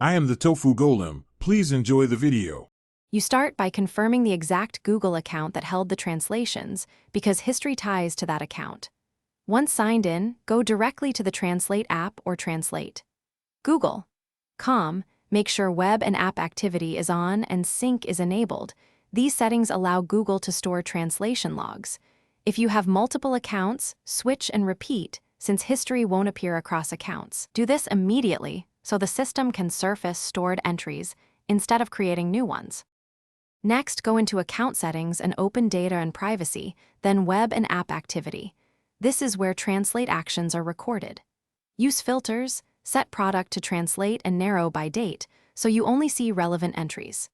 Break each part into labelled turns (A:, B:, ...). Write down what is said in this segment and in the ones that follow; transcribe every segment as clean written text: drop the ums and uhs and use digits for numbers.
A: I am the Tofu Golem. Please enjoy the video.
B: You start by confirming the exact Google account that held the translations, because history ties to that account. Once signed in, go directly to the Translate app or Translate. Google.com, make sure web and app activity is on and sync is enabled. These settings allow Google to store translation logs. If you have multiple accounts, switch and repeat, since history won't appear across accounts. Do this immediately so the system can surface stored entries instead of creating new ones. Next, go into Account Settings and open Data and Privacy, then Web and App Activity. This is where translate actions are recorded. Use filters, set product to translate and narrow by date, so you only see relevant entries.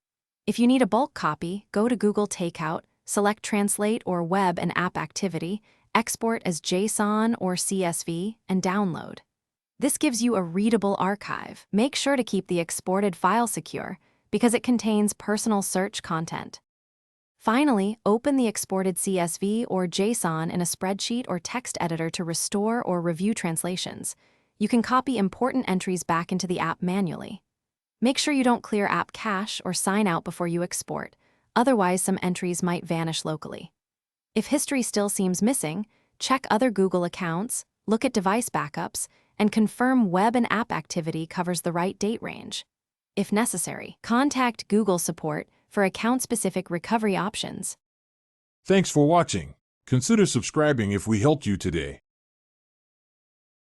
B: If you need a bulk copy, go to Google Takeout, select Translate or Web and App Activity, export as JSON or CSV, and download. This gives you a readable archive. Make sure to keep the exported file secure, because it contains personal search content. Finally, open the exported CSV or JSON in a spreadsheet or text editor to restore or review translations. You can copy important entries back into the app manually. Make sure you don't clear app cache or sign out before you export, otherwise some entries might vanish locally. If history still seems missing, check other Google accounts, look at device backups, and confirm web and app activity covers the right date range. If necessary, contact Google support for account-specific recovery options.
A: Thanks for watching. Consider subscribing if we helped you today.